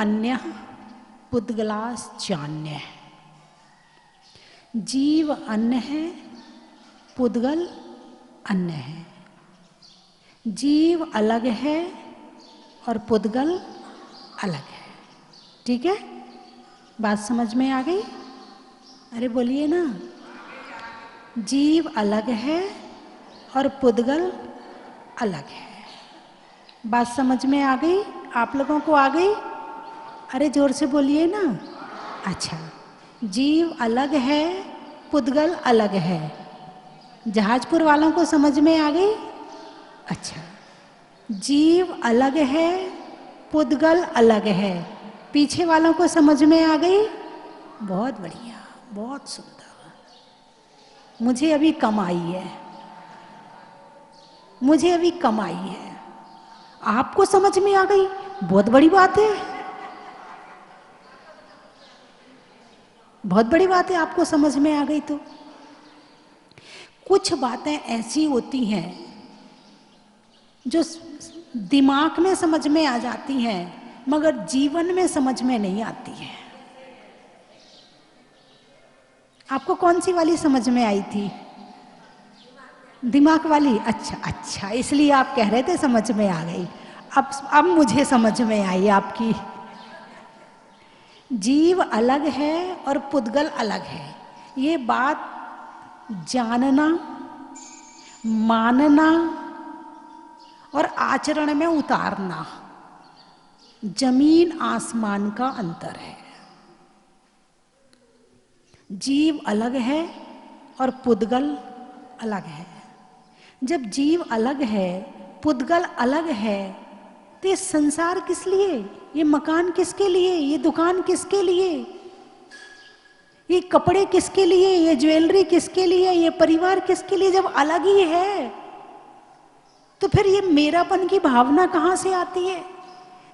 अन्य पुद्गलाश्चान्य। जीव अन्य है, पुद्गल अन्य है। जीव अलग है और पुद्गल अलग है। ठीक है, बात समझ में आ गई? अरे बोलिए ना। जीव अलग है और पुद्गल अलग है। बात समझ में आ गई? आप लोगों को आ गई? अरे जोर से बोलिए ना। अच्छा, जीव अलग है, पुद्गल अलग है। जहाजपुर वालों को समझ में आ गई? अच्छा, जीव अलग है, पुद्गल अलग है। पीछे वालों को समझ में आ गई? बहुत बढ़िया, बहुत सुंदर। मुझे अभी कम आई है, मुझे अभी कम आई है। आपको समझ में आ गई, बहुत बड़ी बात है, बहुत बड़ी बात है। आपको समझ में आ गई तो कुछ बातें ऐसी होती हैं जो दिमाग में समझ में आ जाती हैं मगर जीवन में समझ में नहीं आती है। आपको कौन सी वाली समझ में आई थी? दिमाग वाली? अच्छा अच्छा, इसलिए आप कह रहे थे समझ में आ गई। अब मुझे समझ में आई आपकी। जीव अलग है और पुद्गल अलग है, ये बात जानना, मानना और आचरण में उतारना जमीन आसमान का अंतर है। जीव अलग है और पुद्गल अलग है। जब जीव अलग है, पुद्गल अलग है, तो ये संसार किस लिए? ये मकान किसके लिए? ये दुकान किसके लिए? ये कपड़े किसके लिए? ये ज्वेलरी किसके लिए? ये परिवार किसके लिए? जब अलग ही है तो फिर ये मेरापन की भावना कहाँ से आती है?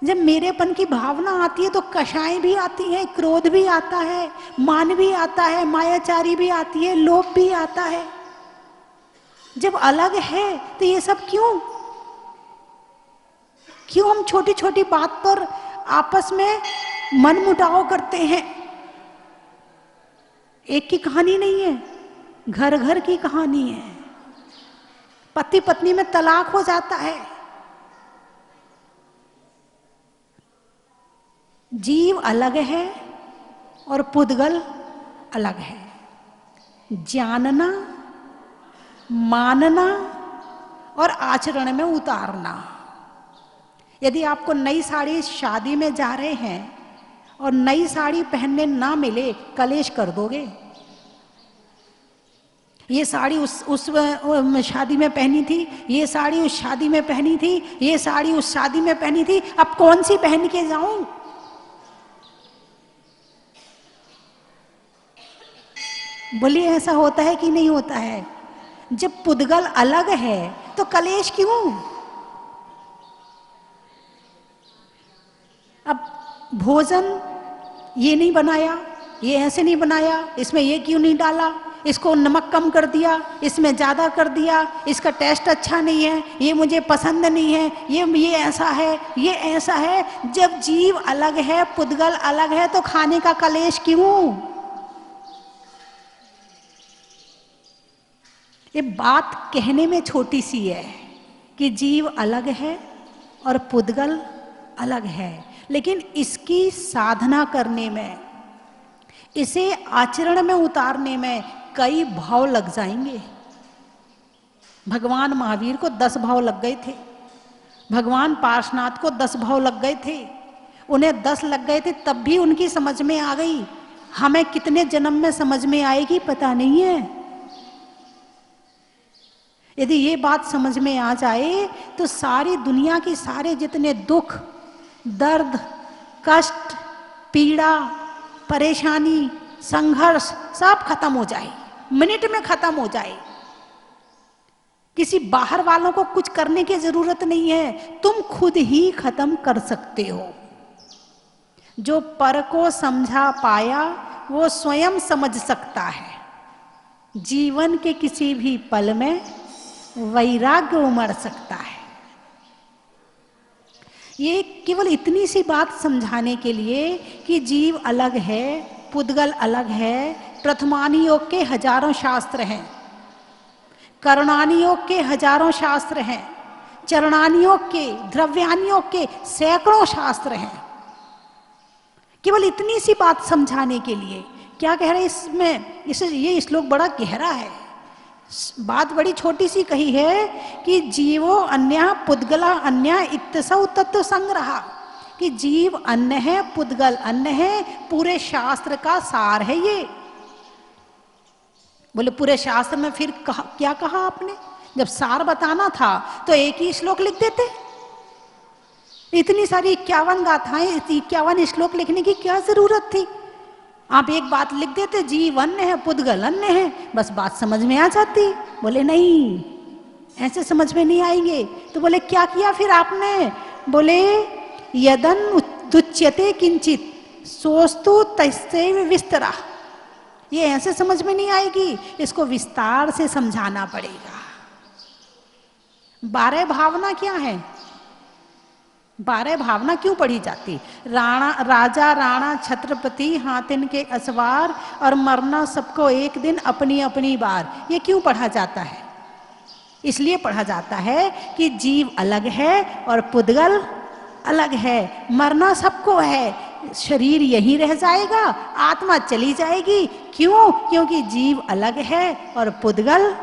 जब मेरेपन की भावना आती है तो कषाएं भी आती हैं, क्रोध भी आता है, मान भी आता है, मायाचारी भी आती है, लोभ भी आता है। जब अलग है तो ये सब क्यों? क्यों हम छोटी छोटी बात पर आपस में मनमुटाव करते हैं? एक की कहानी नहीं है, घर घर की कहानी है। पति पत्नी में तलाक हो जाता है। जीव अलग है और पुद्गल अलग है। जानना, मानना और आचरण में उतारना। यदि आपको नई साड़ी, शादी में जा रहे हैं और नई साड़ी पहनने ना मिले, कलेश कर दोगे। ये साड़ी उस शादी में पहनी थी, ये साड़ी उस शादी में पहनी थी, ये साड़ी उस शादी में पहनी थी, अब कौन सी पहन के जाऊं? बोलिए, ऐसा होता है कि नहीं होता है? जब पुद्गल अलग है तो कलेश क्यों? अब भोजन ये नहीं बनाया, ये ऐसे नहीं बनाया, इसमें ये क्यों नहीं डाला, इसको नमक कम कर दिया, इसमें ज़्यादा कर दिया, इसका टेस्ट अच्छा नहीं है, ये मुझे पसंद नहीं है, ये ऐसा है, ये ऐसा है। जब जीव अलग है, पुद्गल अलग है, तो खाने का कलेश क्यों? ये बात कहने में छोटी सी है कि जीव अलग है और पुद्गल अलग है, लेकिन इसकी साधना करने में, इसे आचरण में उतारने में कई भाव लग जाएंगे। भगवान महावीर को 10 भाव लग गए थे, भगवान पार्शनाथ को 10 भाव लग गए थे, उन्हें 10 लग गए थे, तब भी उनकी समझ में आ गई। हमें कितने जन्म में समझ में आएगी पता नहीं है। यदि ये बात समझ में आ जाए तो सारी दुनिया की सारे जितने दुख, दर्द, कष्ट, पीड़ा, परेशानी, संघर्ष सब खत्म हो जाए, मिनट में खत्म हो जाए। किसी बाहर वालों को कुछ करने की जरूरत नहीं है, तुम खुद ही खत्म कर सकते हो। जो पर को समझा पाया वो स्वयं समझ सकता है। जीवन के किसी भी पल में वैराग्य उमड़ सकता है। ये केवल इतनी सी बात समझाने के लिए कि जीव अलग है, पुद्गल अलग है। प्रथमानी योग के हजारों शास्त्र हैं, करणानी योग के हजारों शास्त्र हैं, चरणानी योग के, द्रव्यानी योग के सैकड़ों शास्त्र हैं। केवल इतनी सी बात समझाने के लिए क्या कह रहे इसमें, ये श्लोक बड़ा गहरा है। बात बड़ी छोटी सी कही है कि जीवो अन्य पुद्गला अन्य इत्तसौ तत्व संग्रह, कि जीव अन्य है, पुद्गल अन्य है। पूरे शास्त्र का सार है ये। बोले पूरे शास्त्र में फिर क्या कहा आपने? जब सार बताना था तो एक ही श्लोक लिख देते। इतनी सारी 51 गाथाएं, 51 श्लोक लिखने की क्या जरूरत थी? आप एक बात लिख देते, जीव अन्य है, पुद्गल अन्य है, बस बात समझ में आ जाती। बोले नहीं, ऐसे समझ में नहीं आएंगे। तो बोले क्या किया फिर आपने? बोले यदन दुच्यते किंचित सोस्तु तस्यैव विस्तरा। ये ऐसे समझ में नहीं आएगी, इसको विस्तार से समझाना पड़ेगा। 12 भावना क्या है? 12 भावना क्यों पढ़ी जाती? राजा राणा छत्रपति हाथिन के असवार और मरना सबको एक दिन अपनी अपनी बार, ये क्यों पढ़ा जाता है? इसलिए पढ़ा जाता है कि जीव अलग है और पुद्गल अलग है। मरना सबको है, शरीर यहीं रह जाएगा, आत्मा चली जाएगी। क्यों? क्योंकि जीव अलग है और पुद्गल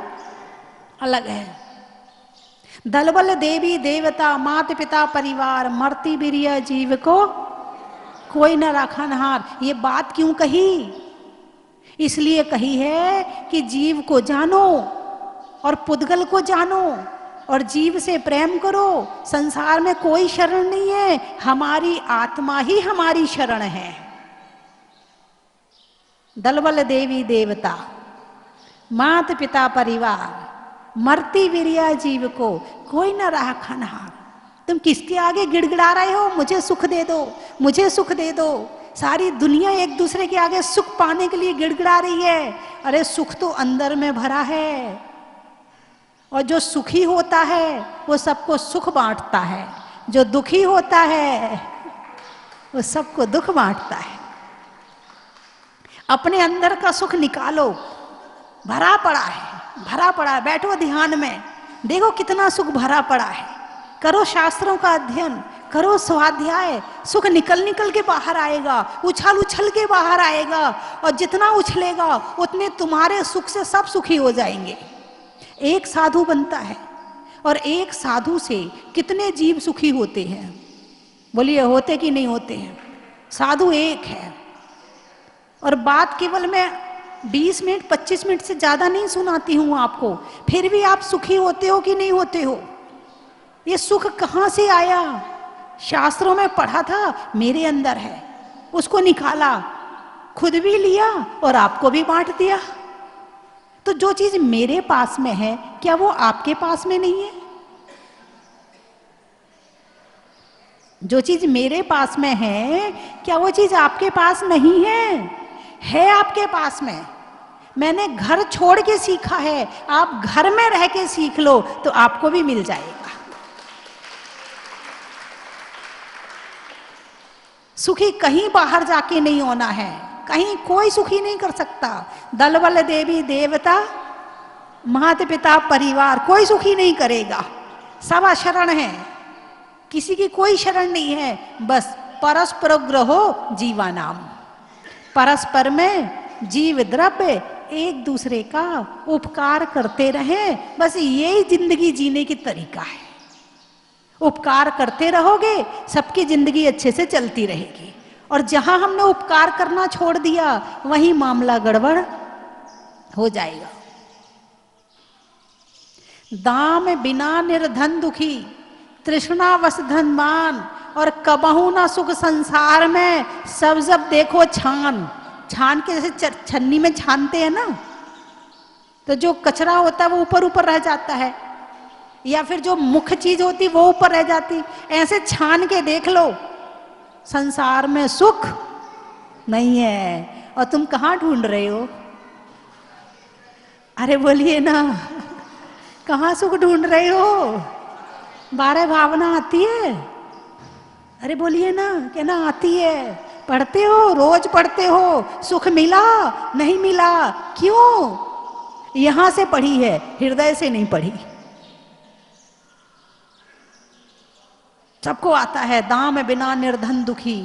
अलग है। दल बल देवी देवता माता पिता परिवार मरती बिरिया जीव को कोई न राखनहार। ये बात क्यों कही? इसलिए कही है कि जीव को जानो और पुद्गल को जानो और जीव से प्रेम करो। संसार में कोई शरण नहीं है, हमारी आत्मा ही हमारी शरण है। दल बल देवी देवता माता पिता परिवार मरती वीरिया जीव को कोई न रहा खनहार। तुम किसके आगे गिड़गिड़ा रहे हो? मुझे सुख दे दो, मुझे सुख दे दो। सारी दुनिया एक दूसरे के आगे सुख पाने के लिए गिड़गिड़ा रही है। अरे सुख तो अंदर में भरा है, और जो सुखी होता है वो सबको सुख बांटता है, जो दुखी होता है वो सबको दुख बांटता है। अपने अंदर का सुख निकालो, भरा पड़ा है, भरा पड़ा है। बैठो ध्यान में, देखो कितना सुख भरा पड़ा है। करो शास्त्रों का अध्ययन, करो स्वाध्याय। सुख निकल निकल के बाहर आएगा, उछल उछल के बाहर आएगा, और जितना उछलेगा उतने तुम्हारे सुख से सब सुखी हो जाएंगे। एक साधु बनता है और एक साधु से कितने जीव सुखी होते हैं? बोलिए होते कि नहीं होते हैं? साधु एक है, और बात केवल मैं 20 मिनट 25 मिनट से ज्यादा नहीं सुनाती हूं आपको, फिर भी आप सुखी होते हो कि नहीं होते हो? ये सुख कहां से आया? शास्त्रों में पढ़ा था, मेरे अंदर है, उसको निकाला, खुद भी लिया और आपको भी बांट दिया। तो जो चीज मेरे पास में है, क्या वो आपके पास में नहीं है? जो चीज मेरे पास में है, क्या वो चीज आपके पास नहीं है? है आपके पास में। मैंने घर छोड़ के सीखा है, आप घर में रह के सीख लो तो आपको भी मिल जाएगा। सुखी कहीं बाहर जाके नहीं होना है, कहीं कोई सुखी नहीं कर सकता। दल बल देवी देवता माता पिता परिवार कोई सुखी नहीं करेगा, सब अशरण है, किसी की कोई शरण नहीं है। बस परस्पर ग्रहो जीवा नाम, परस्पर में जीव द्रव्य एक दूसरे का उपकार करते रहें, बस यही जिंदगी जीने की तरीका है। उपकार करते रहोगे, सबकी जिंदगी अच्छे से चलती रहेगी। और जहां हमने उपकार करना छोड़ दिया, वहीं मामला गड़बड़ हो जाएगा। दाम बिना निर्धन दुखी, तृष्णा वश धनवान, और कबहू ना सुख संसार में। सब जब देखो छान छान के, जैसे छन्नी में छानते हैं ना, तो जो कचरा होता है वो ऊपर ऊपर रह जाता है, या फिर जो मुख्य चीज होती वो ऊपर रह जाती। ऐसे छान के देख लो, संसार में सुख नहीं है। और तुम कहाँ ढूंढ रहे हो? अरे बोलिए ना, कहाँ सुख ढूंढ रहे हो? 12 भावना आती है, अरे बोलिए ना, कहना आती है। पढ़ते हो, रोज पढ़ते हो, सुख मिला नहीं मिला? क्यों? यहां से पढ़ी है, हृदय से नहीं पढ़ी। सबको आता है, दाम बिना निर्धन दुखी,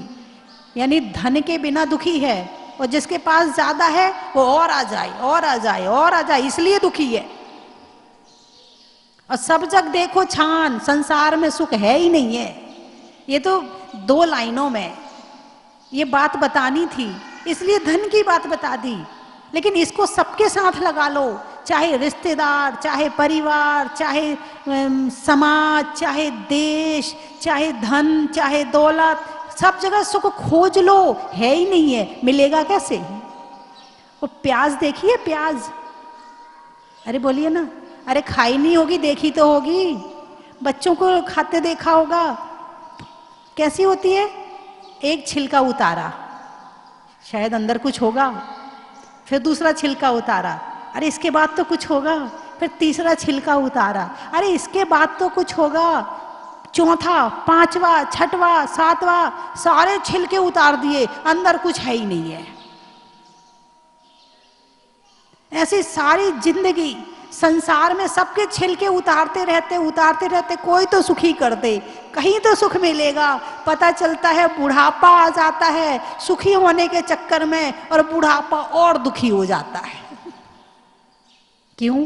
यानी धन के बिना दुखी है, और जिसके पास ज्यादा है वो और आ जाए और आ जाए और आ जाए, इसलिए दुखी है। और सब जग देखो छान, संसार में सुख है ही नहीं है। ये तो 2 लाइनों में ये बात बतानी थी, इसलिए धन की बात बता दी। लेकिन इसको सबके साथ लगा लो, चाहे रिश्तेदार, चाहे परिवार, चाहे समाज, चाहे देश, चाहे धन, चाहे दौलत, सब जगह सुख खोज लो, है ही नहीं है, मिलेगा कैसे? वो प्याज देखिए, प्याज, अरे बोलिए ना, अरे खाई नहीं होगी, देखी तो होगी, बच्चों को खाते देखा होगा, कैसी होती है? एक छिलका उतारा, शायद अंदर कुछ होगा, फिर दूसरा छिलका उतारा, अरे इसके बाद तो कुछ होगा, फिर तीसरा छिलका उतारा, अरे इसके बाद तो कुछ होगा, चौथा, पांचवा, छठवा, सातवा, सारे छिलके उतार दिए, अंदर कुछ है ही नहीं है। ऐसी सारी जिंदगी संसार में सबके छिलके उतारते रहते, कोई तो सुखी कर दे, कहीं तो सुख मिलेगा। पता चलता है बुढ़ापा आ जाता है सुखी होने के चक्कर में, और बुढ़ापा और दुखी हो जाता है। क्यों?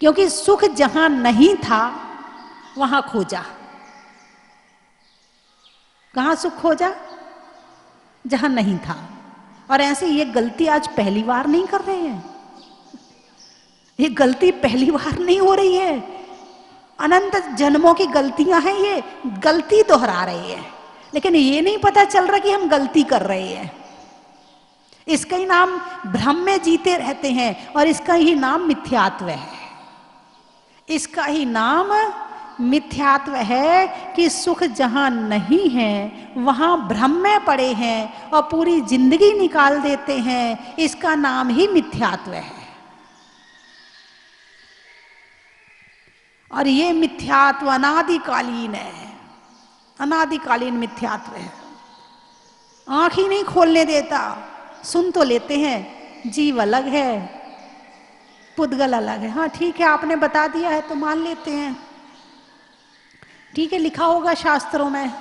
क्योंकि सुख जहां नहीं था वहां खोजा। कहां सुख खोजा? जहां नहीं था। और ऐसे ये गलती आज पहली बार नहीं कर रहे हैं, ये गलती पहली बार नहीं हो रही है, अनंत जन्मों की गलतियां हैं, ये गलती दोहरा रही है, लेकिन ये नहीं पता चल रहा कि हम गलती कर रहे हैं। इसका ही नाम भ्रम में जीते रहते हैं, और इसका ही नाम मिथ्यात्व है। इसका ही नाम मिथ्यात्व है कि सुख जहां नहीं है वहां भ्रम में पड़े हैं और पूरी जिंदगी निकाल देते हैं। इसका नाम ही मिथ्यात्व है। और ये मिथ्यात्व अनादिकालीन है, अनादिकालीन मिथ्यात्व है। आंख ही नहीं खोलने देता। सुन तो लेते हैं, जीव अलग है, पुद्गल अलग है। हाँ ठीक है, आपने बता दिया है तो मान लेते हैं, ठीक है, लिखा होगा शास्त्रों में।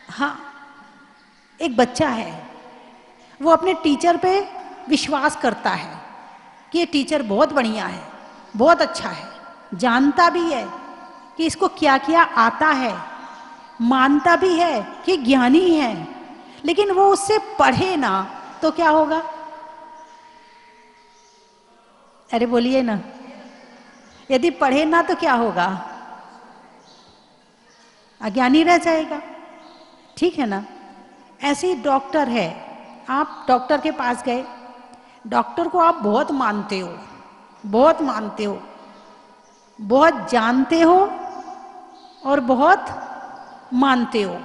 हाँ, एक बच्चा है, वो अपने टीचर पे विश्वास करता है कि ये टीचर बहुत बढ़िया है, बहुत अच्छा है, जानता भी है कि इसको क्या क्या आता है, मानता भी है कि ज्ञानी है, लेकिन वो उससे पढ़े ना तो क्या होगा? अरे बोलिए ना, यदि पढ़े ना तो क्या होगा? अज्ञानी रह जाएगा। ठीक है ना? ऐसे ही डॉक्टर है, आप डॉक्टर के पास गए, डॉक्टर को आप बहुत मानते हो, बहुत मानते हो, बहुत जानते हो और बहुत मानते हो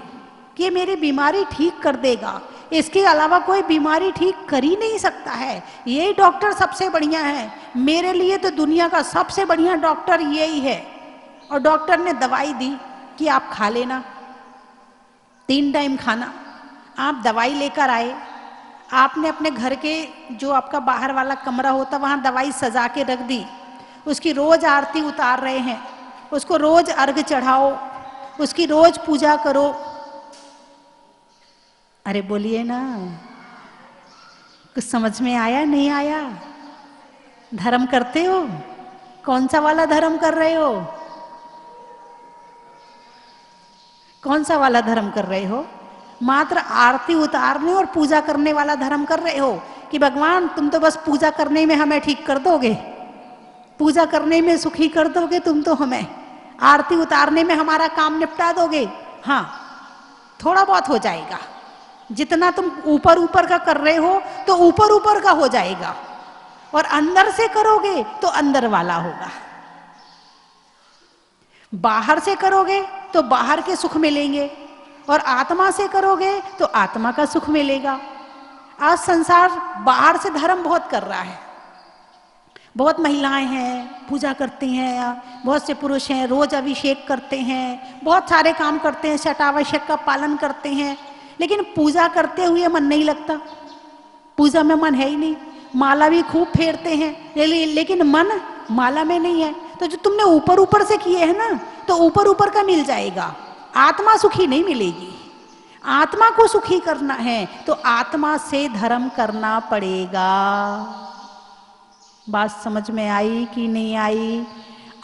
कि ये मेरी बीमारी ठीक कर देगा, इसके अलावा कोई बीमारी ठीक कर ही नहीं सकता है, यही डॉक्टर सबसे बढ़िया है, मेरे लिए तो दुनिया का सबसे बढ़िया डॉक्टर यही है। और डॉक्टर ने दवाई दी कि आप खा लेना, 3 टाइम खाना। आप दवाई लेकर आए, आपने अपने घर के जो आपका बाहर वाला कमरा होता वहाँ दवाई सजा के रख दी, उसकी रोज आरती उतार रहे हैं, उसको रोज अर्घ चढ़ाओ, उसकी रोज पूजा करो। अरे बोलिए ना, कुछ समझ में आया नहीं आया? धर्म करते हो? कौन सा वाला धर्म कर रहे हो? कौन सा वाला धर्म कर रहे हो? मात्र आरती उतारने और पूजा करने वाला धर्म कर रहे हो कि भगवान तुम तो बस पूजा करने में हमें ठीक कर दोगे, पूजा करने में सुखी कर दोगे तुम तो हमें, आरती उतारने में हमारा काम निपटा दोगे। हाँ, थोड़ा बहुत हो जाएगा, जितना तुम ऊपर ऊपर का कर रहे हो तो ऊपर ऊपर का हो जाएगा, और अंदर से करोगे तो अंदर वाला होगा। बाहर से करोगे तो बाहर के सुख मिलेंगे, और आत्मा से करोगे तो आत्मा का सुख मिलेगा। आज संसार बाहर से धर्म बहुत कर रहा है, बहुत महिलाएं हैं पूजा करती हैं, बहुत से पुरुष हैं रोज अभिषेक करते हैं, बहुत सारे काम करते हैं, शतावश्यक का पालन करते हैं, लेकिन पूजा करते हुए मन नहीं लगता, पूजा में मन है ही नहीं। माला भी खूब फेरते हैं लेकिन मन माला में नहीं है। तो जो तुमने ऊपर ऊपर से किए हैं ना, तो ऊपर ऊपर का मिल जाएगा, आत्मा सुखी नहीं मिलेगी। आत्मा को सुखी करना है तो आत्मा से धर्म करना पड़ेगा। बात समझ में आई कि नहीं आई?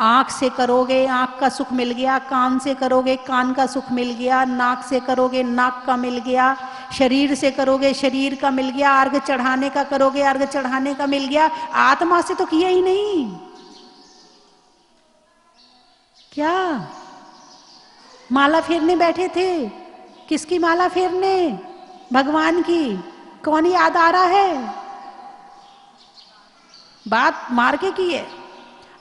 आंख से करोगे आंख का सुख मिल गया, कान से करोगे कान का सुख मिल गया, नाक से करोगे नाक का मिल गया, शरीर से करोगे शरीर का मिल गया, अर्घ चढ़ाने का करोगे अर्घ चढ़ाने का मिल गया। आत्मा से तो किया ही नहीं। क्या माला फेरने बैठे थे? किसकी माला फेरने? भगवान की। कौन याद आ रहा है? बात मार के की है।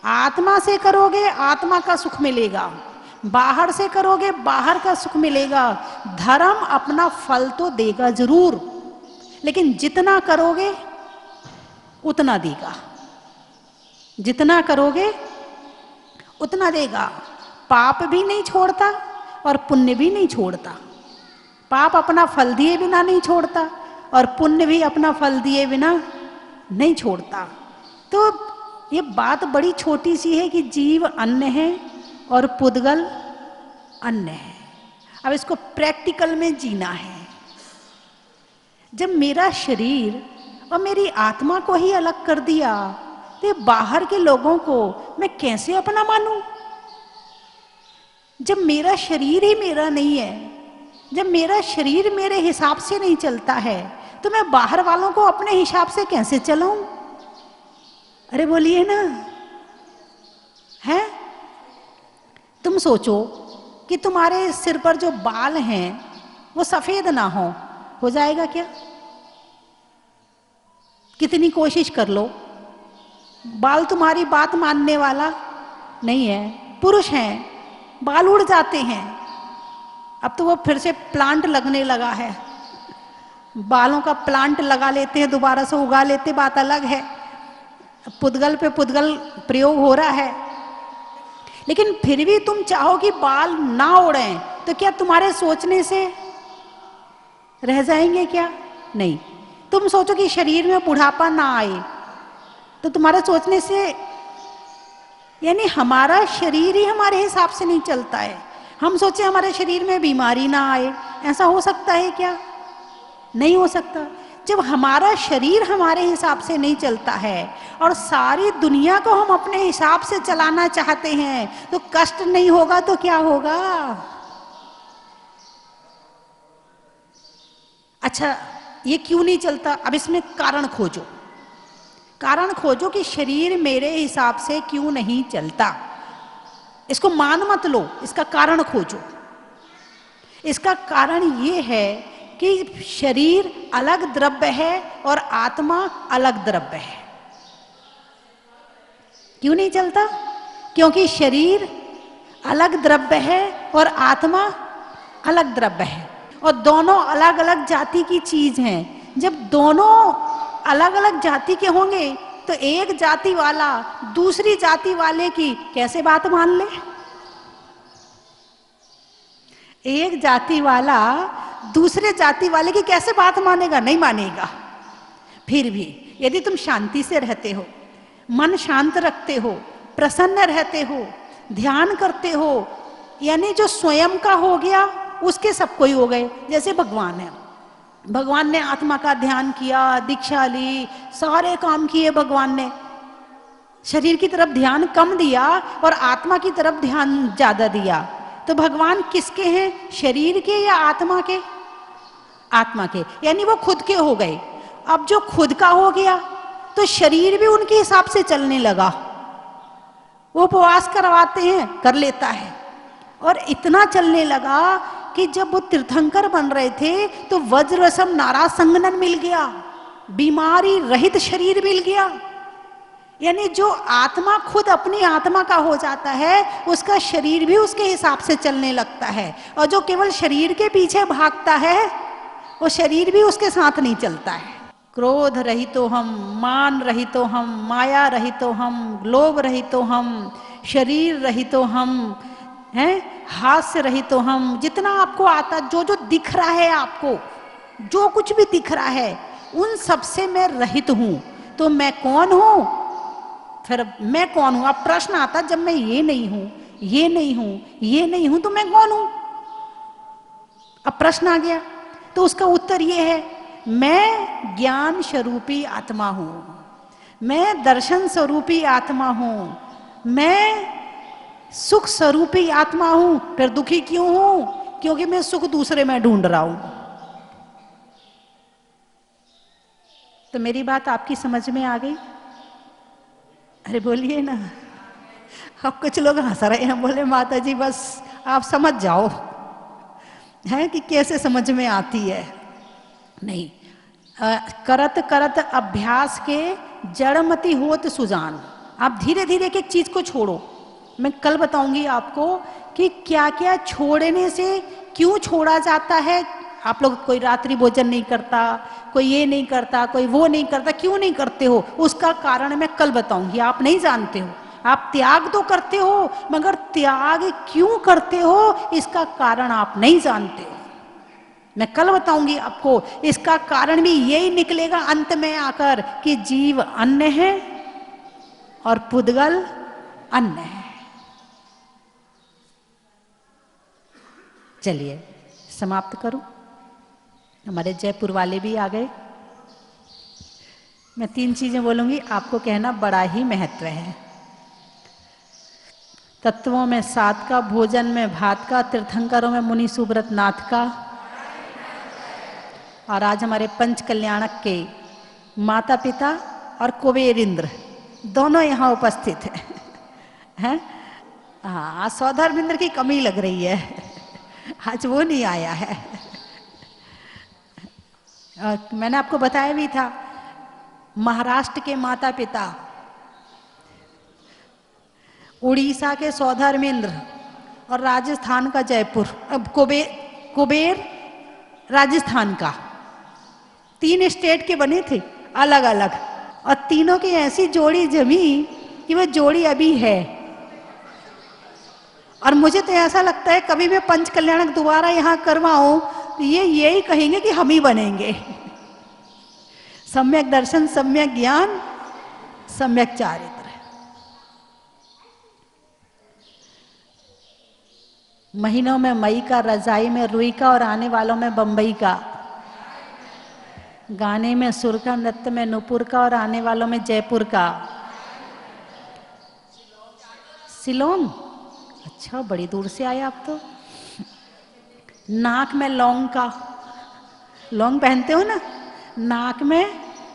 आत्मा से करोगे आत्मा का सुख मिलेगा, बाहर से करोगे बाहर का सुख मिलेगा। धर्म अपना फल तो देगा जरूर, लेकिन जितना करोगे उतना देगा, जितना करोगे उतना देगा। पाप भी नहीं छोड़ता और पुण्य भी नहीं छोड़ता। पाप अपना फल दिए बिना नहीं छोड़ता और पुण्य भी अपना फल दिए बिना नहीं छोड़ता। तो ये बात बड़ी छोटी सी है कि जीव अन्न है और पुद्गल अन्न है। अब इसको प्रैक्टिकल में जीना है। जब मेरा शरीर और मेरी आत्मा को ही अलग कर दिया तो बाहर के लोगों को मैं कैसे अपना मानूं? जब मेरा शरीर ही मेरा नहीं है, जब मेरा शरीर मेरे हिसाब से नहीं चलता है, तो मैं बाहर वालों को अपने हिसाब से कैसे चलाऊं? अरे बोलिए ना, है? तुम सोचो कि तुम्हारे सिर पर जो बाल हैं वो सफेद ना हो जाएगा क्या? कितनी कोशिश कर लो, बाल तुम्हारी बात मानने वाला नहीं है। पुरुष हैं, बाल उड़ जाते हैं। अब तो वो फिर से प्लांट लगने लगा है, बालों का प्लांट लगा लेते हैं, दोबारा से उगा लेते, बात अलग है। पुद्गल पे पुद्गल प्रयोग हो रहा है। लेकिन फिर भी तुम चाहो कि बाल ना उड़ें, तो क्या तुम्हारे सोचने से रह जाएंगे क्या? नहीं। तुम सोचो कि शरीर में बुढ़ापा ना आए, तो तुम्हारे सोचने से, यानी हमारा शरीर ही हमारे हिसाब से नहीं चलता है। हम सोचे हमारे शरीर में बीमारी ना आए, ऐसा हो सकता है क्या? नहीं हो सकता। जब हमारा शरीर हमारे हिसाब से नहीं चलता है और सारी दुनिया को हम अपने हिसाब से चलाना चाहते हैं, तो कष्ट नहीं होगा तो क्या होगा? अच्छा, ये क्यों नहीं चलता? अब इसमें कारण खोजो, कारण खोजो कि शरीर मेरे हिसाब से क्यों नहीं चलता। इसको मान मत लो, इसका कारण खोजो। इसका कारण ये है कि शरीर अलग द्रव्य है और आत्मा अलग द्रव्य है। क्यों नहीं चलता? क्योंकि शरीर अलग द्रव्य है और आत्मा अलग द्रव्य है, और दोनों अलग अलग जाति की चीज हैं। जब दोनों अलग अलग जाति के होंगे तो एक जाति वाला दूसरी जाति वाले की कैसे बात मान ले? एक जाति वाला दूसरे जाति वाले की कैसे बात मानेगा? नहीं मानेगा। फिर भी यदि तुम शांति से रहते हो, मन शांत रखते हो, प्रसन्न रहते हो, ध्यान करते हो, यानी जो स्वयं का हो गया उसके सब कोई हो गए। जैसे भगवान है, भगवान ने आत्मा का ध्यान किया, दीक्षा ली, सारे काम किए भगवान ने। शरीर की तरफ ध्यान कम दिया और आत्मा की तरफ ध्यान ज्यादा दिया। तो भगवान किसके हैं? शरीर के या आत्मा के? आत्मा के, यानी वो खुद के हो गए। अब जो खुद का हो गया तो शरीर भी उनके हिसाब से चलने लगा। वो उपवास करवाते हैं, कर लेता है, और इतना चलने लगा कि जब वो तीर्थंकर बन रहे थे तो वज्रसम नारा संगनन मिल गया, बीमारी रहित शरीर मिल गया। यानी जो आत्मा खुद अपनी आत्मा का हो जाता है, उसका शरीर भी उसके हिसाब से चलने लगता है, और जो केवल शरीर के पीछे भागता है वो शरीर भी उसके साथ नहीं चलता है। क्रोध रहितो हम, मान रहितो हम, माया रहितो हम, लोभ रहितो हम, शरीर रहितो हम, हैं, हास्य रहितो हम, जितना आपको आता, जो जो दिख रहा है आपको, जो कुछ भी दिख रहा है, उन सब से मैं रहित हूं। तो मैं कौन हूं? फिर मैं कौन हूं? अब प्रश्न आता, जब मैं ये नहीं हूं, ये नहीं हूं, ये नहीं हूं, तो मैं कौन हूं? अब प्रश्न आ गया। तो उसका उत्तर ये है, मैं ज्ञान स्वरूपी आत्मा हूं, मैं दर्शन स्वरूपी आत्मा हूं, मैं सुख स्वरूपी आत्मा हूं। फिर दुखी क्यों हूं? क्योंकि मैं सुख दूसरे में ढूंढ रहा हूं। तो मेरी बात आपकी समझ में आ गई? अरे बोलिए ना। अब कुछ लोग हंस रहे हैं, बोले माता जी बस आप समझ जाओ, है कि कैसे समझ में आती है। नहीं, करत करत अभ्यास के जड़मति होत सुजान। आप धीरे धीरे एक एक चीज को छोड़ो। मैं कल बताऊंगी आपको कि क्या क्या छोड़ने से क्यों छोड़ा जाता है। आप लोग कोई रात्रि भोजन नहीं करता, कोई ये नहीं करता, कोई वो नहीं करता, क्यों नहीं करते हो? उसका कारण मैं कल बताऊंगी, आप नहीं जानते हो। आप त्याग तो करते हो, मगर त्याग क्यों करते हो इसका कारण आप नहीं जानते हो। मैं कल बताऊंगी आपको। इसका कारण भी यही निकलेगा अंत में आकर कि जीव अन्य है और पुद्गल अन्य है। चलिए समाप्त करूं। हमारे जयपुर वाले भी आ गए। मैं 3 चीजें बोलूंगी, आपको कहना बड़ा ही महत्व है। तत्वों में 7 का, भोजन में भात का, तीर्थंकरों में मुनि सुब्रत नाथ का, और आज हमारे पंच कल्याणक के माता पिता और कुबेर इंद्र दोनों यहाँ उपस्थित हैं। हाँ, सौधर्मेंद्र की कमी लग रही है, आज वो नहीं आया है। और मैंने आपको बताया भी था, महाराष्ट्र के माता पिता, उड़ीसा के सौधर्मेंद्र और राजस्थान का जयपुर, अब कुबेर राजस्थान का, 3 स्टेट के बने थे अलग अलग, और तीनों की ऐसी जोड़ी जमी कि वह जोड़ी अभी है। और मुझे तो ऐसा लगता है कभी मैं पंच कल्याणक दोबारा यहाँ करवाऊं तो ये यही कहेंगे कि हम ही बनेंगे। सम्यक दर्शन, सम्यक ज्ञान, सम्यक चारित्र। महीनों में मई का, रजाई में रुई का, और आने वालों में बंबई का। गाने में सुर का, नृत्य में नूपुर का, और आने वालों में जयपुर का। शिलोंग, अच्छा बड़ी दूर से आए आप तो। नाक में लौंग का, लौंग पहनते हो ना, नाक में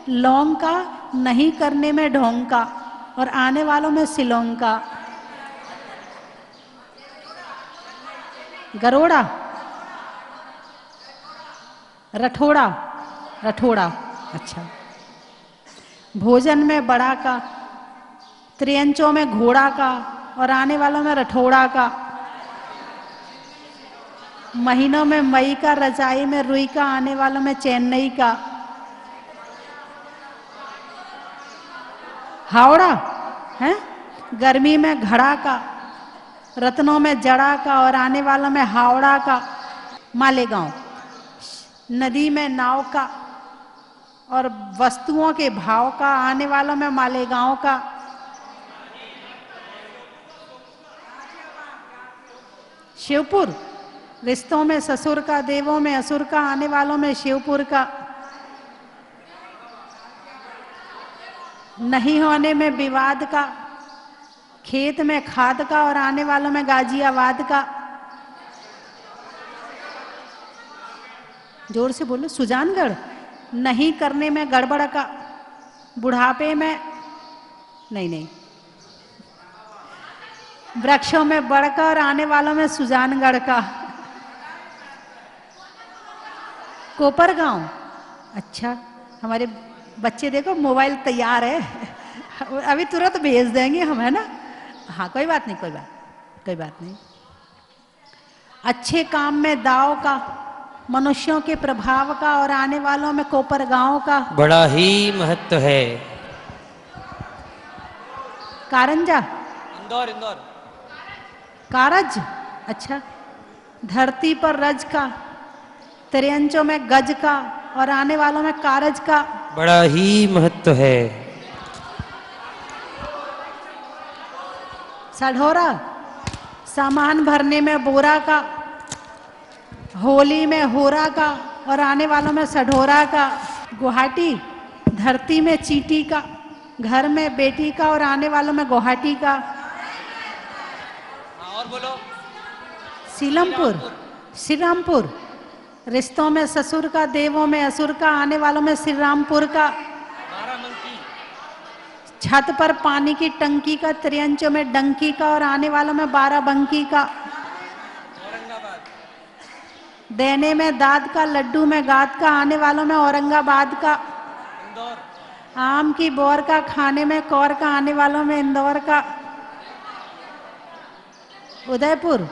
लौंग का, नहीं करने में ढोंग का, और आने वालों में शिलोंग का। गरोड़ा, रठोड़ा, रठोड़ा, अच्छा। भोजन में बड़ा का, त्रियंचों में घोड़ा का, और आने वालों में रठोड़ा का। महीनों में मई का, रजाई में रुई का, आने वालों में चेन्नई का। हावड़ा है, गर्मी में घड़ा का, रत्नों में जड़ा का, और आने वालों में हावड़ा का। मालेगांव, नदी में नाव का, और वस्तुओं के भाव का, आने वालों में मालेगांव का। शिवपुर, रिश्तों में ससुर का, देवों में असुर का, आने वालों में शिवपुर का। नहीं होने में विवाद का, खेत में खाद का, और आने वालों में गाजियाबाद का। जोर से बोलो। सुजानगढ़, नहीं करने में गड़बड़ का, बुढ़ापे में नहीं, वृक्षों में बढ़कर, और आने वालों में सुजानगढ़ का। कोपरगांव, अच्छा हमारे बच्चे देखो मोबाइल तैयार है, अभी तुरंत भेज देंगे हम, है ना। हाँ कोई बात नहीं, कोई बात नहीं। अच्छे काम में दाव का, मनुष्यों के प्रभाव का और आने वालों में कोपर गांव का बड़ा ही महत्व है। कारंजा, इंदौर इंदौर। कारज, अच्छा। धरती पर रज का, त्रियंचों में गज का और आने वालों में कारज का बड़ा ही महत्व है। सढोरा, सामान भरने में बोरा का, होली में होरा का और आने वालों में सढोरा का। गुवाहाटी, धरती में चीटी का, घर में बेटी का और आने वालों में गुवाहाटी का। और बोलो। सीलमपुर, श्री रामपुर, रिश्तों में ससुर का, देवों में असुर का, आने वालों में श्री रामपुर का। छत पर पानी की टंकी का, त्रियंचों में डंकी का और आने वालों में बाराबंकी का। देने में दाद का, लड्डू में गाद का, आने वालों में औरंगाबाद का। आम की बोर का, खाने में कौर का, आने वालों में इंदौर का। उदयपुर,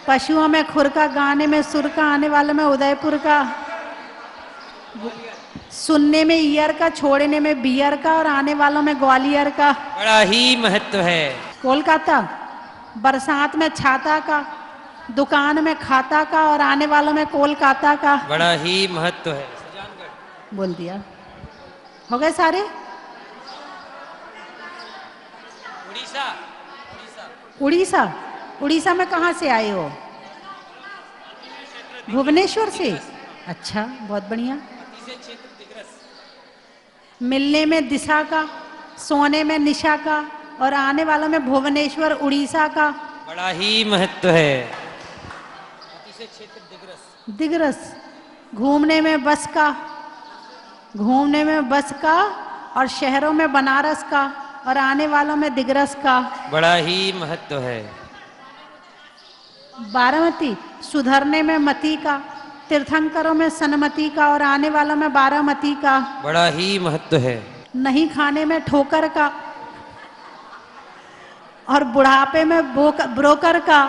पशुओं में खुर का, गाने में सुर का, आने वालों में उदयपुर का। सुनने में ईयर का, छोड़ने में बियर का और आने वालों में ग्वालियर का। बड़ा ही महत्व है। कोलकाता, बरसात में छाता का, दुकान में खाता का और आने वालों में कोलकाता का। बड़ा ही महत्व है। बोल दिया, हो गए सारे। उड़ीसा, उड़ीसा, उड़ीसा में कहाँ से आए हो? भुवनेश्वर से। अच्छा, बहुत बढ़िया। मिलने में दिशा का, सोने में निशा का और आने वालों में भुवनेश्वर उड़ीसा का। बड़ा ही महत्व है। दिग्रस, घूमने में बस का, घूमने में बस का और शहरों में बनारस का और आने वालों में दिग्रस का। बड़ा ही महत्व है। बारामती, सुधरने में मती का, तीर्थंकरों में सनमती का और आने वालों में बारामती का। बड़ा ही महत्व है। नहीं खाने में ठोकर का और बुढ़ापे में ब्रोकर का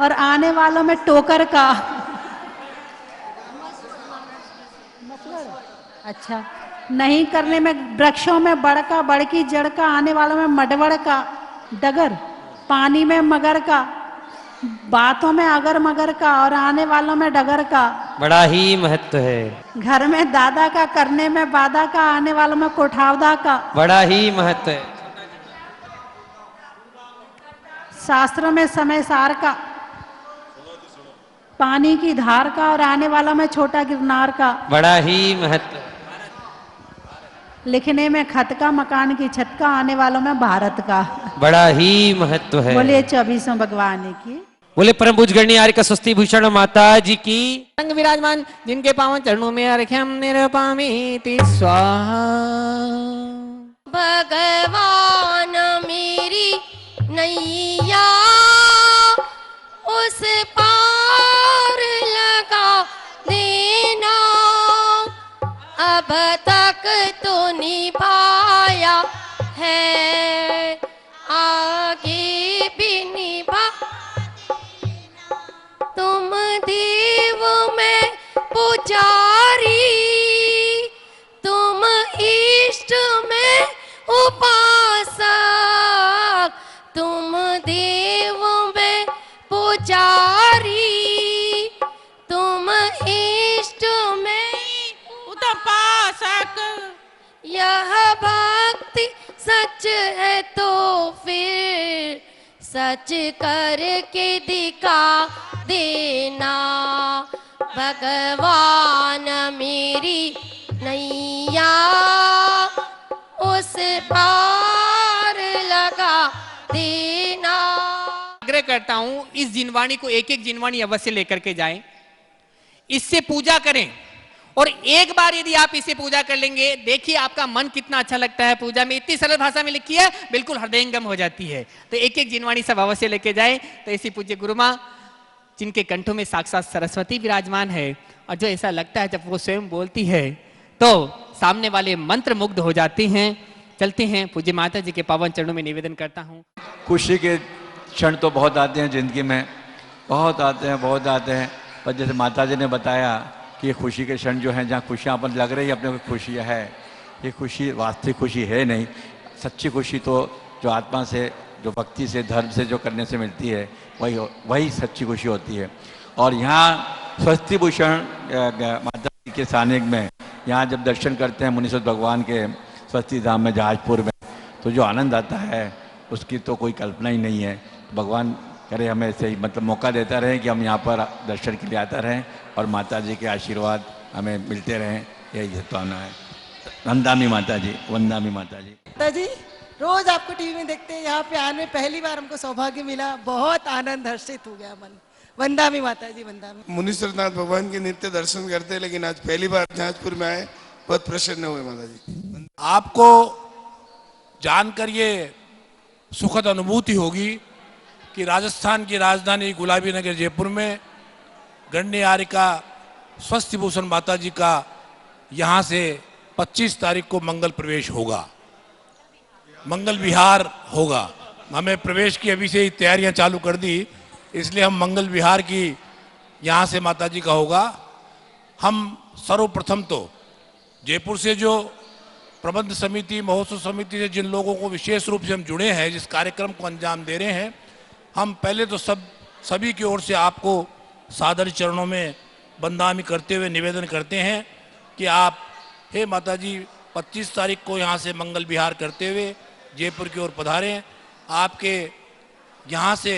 और आने वालों में टोकर का। अच्छा, नहीं करने में वृक्षों में बड़ का, बड़ की जड़ का, आने वालों में मडवड़ का। डगर, पानी में मगर का, बातों में अगर मगर का और आने वालों में डगर का। बड़ा ही महत्व है। घर में दादा का, करने में बादा का, आने वालों में कोठावदा का। बड़ा ही महत्व है। शास्त्रों में समय सार का, पानी की धार का और आने वालों में छोटा गिरनार का। बड़ा ही महत्व। लिखने में खत का, मकान की छत का, आने वालों में भारत का। बड़ा ही महत्व है। बोलिए 24 भगवान की। बोले परम पूज्य आर्य का स्वस्ति भूषण माता जी की। रंग विराजमान जिनके पावन चरणों में अर्घ्यम निरपामीति स्वाहा। भगवान मेरी नैया उस पार लगा देना, अब तक तो निभाया है, आगे भी निभा। तुम देव में पुजारी, तुम इष्ट में उपासक, तुम देव में पुजारी, तुम इष्ट में उपासक। यह भक्ति सच है तो फिर सच करके दिखा देना। भगवान मेरी नैया उस पार लगा देना। आग्रह करता हूं इस जिनवाणी को एक एक जिनवाणी अवश्य लेकर के जाएं, इससे पूजा करें। और एक बार यदि आप इसे पूजा कर लेंगे, देखिए आपका मन कितना अच्छा लगता है। पूजा में इतनी सरल भाषा में लिखी है, बिल्कुल हृदयंगम हो जाती है। तो एक एक जिनवाणी सब अवश्य लेके जाएं। तो ऐसी पूज्य गुरु मां जिनके कंठों में साक्षात सरस्वती विराजमान है और जो ऐसा लगता है जब वो स्वयं बोलती है तो सामने वाले मंत्र मुग्ध हो जाते हैं। चलते हैं पूज्य माता जी के पावन चरणों में निवेदन करता हूँ। खुशी के क्षण तो बहुत आते हैं जिंदगी में, बहुत आते हैं, बहुत आते हैं। पर जैसे माता जी ने बताया कि ये खुशी के क्षण जो हैं, जहाँ खुशियाँ अपन लग रही है अपने को खुशी है, ये खुशी वास्तविक खुशी है नहीं। सच्ची खुशी तो जो आत्मा से, जो भक्ति से, धर्म से जो करने से मिलती है, वही सच्ची खुशी होती है। और यहाँ स्वस्ति भूषण माता जी के सानिध्य में यहाँ जब दर्शन करते हैं मुनीश्वर भगवान के स्वस्ति धाम में जहाजपुर में, तो जो आनंद आता है उसकी तो कोई कल्पना ही नहीं है। भगवान करे हमें ऐसे ही मतलब मौका देता रहे कि हम यहाँ पर दर्शन के लिए आता रहें और माता जी के आशीर्वाद हमें मिलते रहें, यही सद्भावना है। वंदामी माता जी, वंदामी माता जी। माता जी रोज आपको टीवी में देखते हैं, यहाँ पे आने में पहली बार हमको सौभाग्य मिला, बहुत आनंद हर्षित हो गया मन। वंदामी माता जी, वंदामी। मुनीश्वरनाथ भगवान के नित्य दर्शन करते हैं, लेकिन आज पहली बार जहाजपुर में आए, बहुत प्रसन्न हुए माता जी। आपको जानकर ये सुखद अनुभूति होगी कि राजस्थान की राजधानी गुलाबी नगर जयपुर में गण्ययारिका स्वस्ति भूषण माता जी का यहाँ से 25 तारीख को मंगल प्रवेश होगा, मंगल विहार होगा। हमें प्रवेश की अभी से ही तैयारियां चालू कर दी, इसलिए हम मंगल विहार की यहाँ से माता जी का होगा। हम सर्वप्रथम तो जयपुर से जो प्रबंध समिति, महोत्सव समिति से जिन लोगों को विशेष रूप से हम जुड़े हैं, जिस कार्यक्रम को अंजाम दे रहे हैं, हम पहले तो सभी की ओर से आपको सादर चरणों में वंदना करते हुए निवेदन करते हैं कि आप हे माता जी 25 तारीख को यहाँ से मंगल विहार करते हुए जयपुर की ओर पधारें। आपके यहाँ से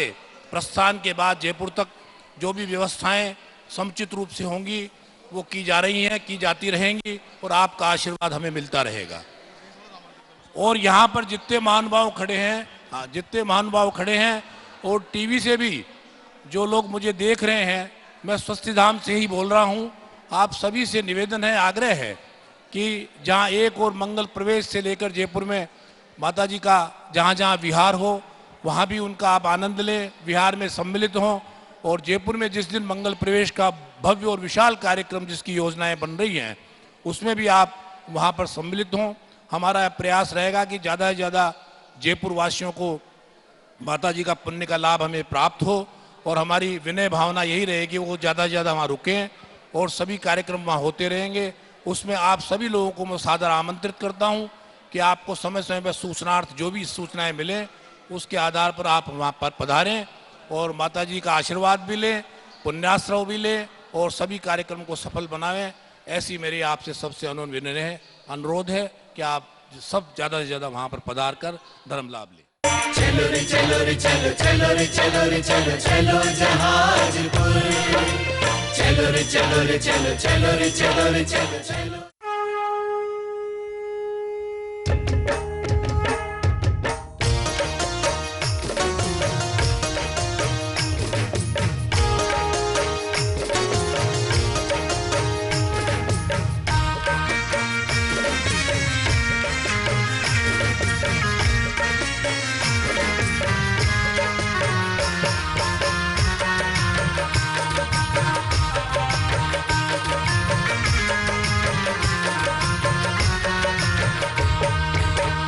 प्रस्थान के बाद जयपुर तक जो भी व्यवस्थाएं समुचित रूप से होंगी वो की जा रही हैं, की जाती रहेंगी और आपका आशीर्वाद हमें मिलता रहेगा। और यहाँ पर जितने महानुभाव खड़े हैं, जितने महानुभाव खड़े हैं और टीवी से भी जो लोग मुझे देख रहे हैं, मैं स्वस्ति धाम से ही बोल रहा हूँ, आप सभी से निवेदन है, आग्रह है कि जहाँ एक और मंगल प्रवेश से लेकर जयपुर में माता जी का जहाँ जहाँ विहार हो, वहाँ भी उनका आप आनंद लें, विहार में सम्मिलित हों। और जयपुर में जिस दिन मंगल प्रवेश का भव्य और विशाल कार्यक्रम जिसकी योजनाएं बन रही हैं, उसमें भी आप वहाँ पर सम्मिलित हों। हमारा प्रयास रहेगा कि ज़्यादा से ज़्यादा जयपुर वासियों को माता जी का पुण्य का लाभ हमें प्राप्त हो और हमारी विनय भावना यही रहे कि वो ज़्यादा से ज़्यादा वहाँ रुकें और सभी कार्यक्रम वहाँ होते रहेंगे। उसमें आप सभी लोगों को मैं सादर आमंत्रित करता हूँ कि आपको समय समय पर सूचनार्थ जो भी सूचनाएं मिलें, उसके आधार पर आप वहाँ पर पधारें और माता जी का आशीर्वाद भी लें, पुण्याश्रव भी लें और सभी कार्यक्रम को सफल बनावें। ऐसी मेरी आपसे सबसे अनुरोध है कि आप सब ज़्यादा से ज़्यादा वहाँ पर पधार कर धर्म लाभ लें। चलो रे चलो रे चलो, चलो रे चलो रे चलो, चलो जहाजपुर। चलो रे चलो रे चलो, चलो रे चलो रे चलो, चलो।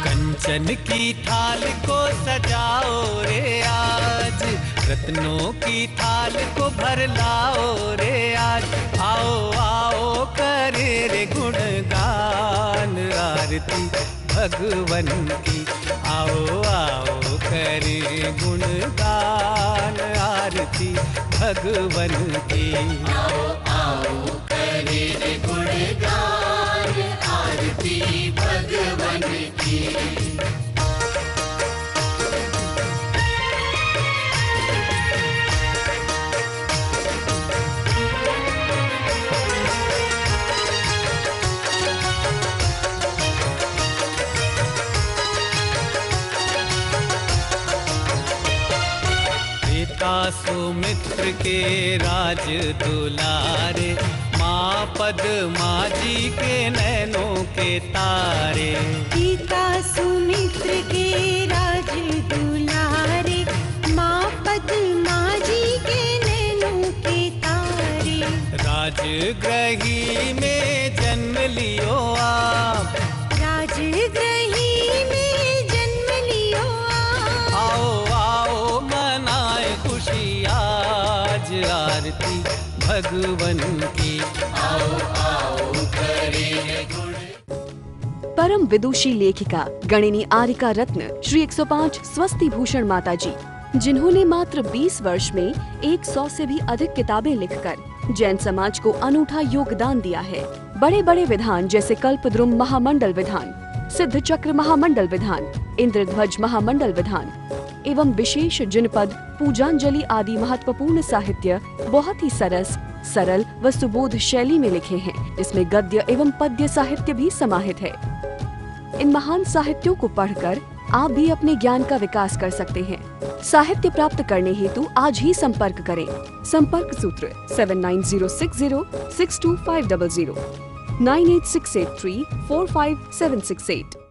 कंचन की थाल को सजाओ रे आज, रत्नों की थाल को भर लाओ रे आज। आओ आओ करे रे गुणगान आरती भगवन की। आओ आओ करे गुणगान आरती भगवन की। आओ आओ करे रे गुणगान आरती भगवन की। सुमित्र के राज दुलारे, माँ पद्मा जी के नैनों के तारे। पिता सुमित्र के राज दुलारे, माँ पद्मा जी के नैनों के तारे। राजगृही में जन्म लियो आप, राजगृही में जन्म लियो आप। आओ आओ मनाए खुशी आज आरती भगवन की। आओ आओ करें गुण। परम विदुषी लेखिका गणिनी आरिका रत्न श्री 105 स्वस्ति भूषण माता जी, जिन्होंने मात्र 20 वर्ष में 100 से भी अधिक किताबें लिखकर जैन समाज को अनूठा योगदान दिया है। बड़े बड़े विधान जैसे कल्पद्रुम महामंडल विधान, सिद्ध चक्र महामंडल विधान, इंद्रध्वज महामंडल विधान एवं विशेष जिनपद, पूजांजलि आदि महत्वपूर्ण साहित्य बहुत ही सरल व सुबोध शैली में लिखे हैं, जिसमें गद्य एवं पद्य साहित्य भी समाहित है। इन महान साहित्यों को पढ़कर आप भी अपने ज्ञान का विकास कर सकते हैं। साहित्य प्राप्त करने हेतु आज ही संपर्क करें। संपर्क सूत्र 7906062500 98683456768।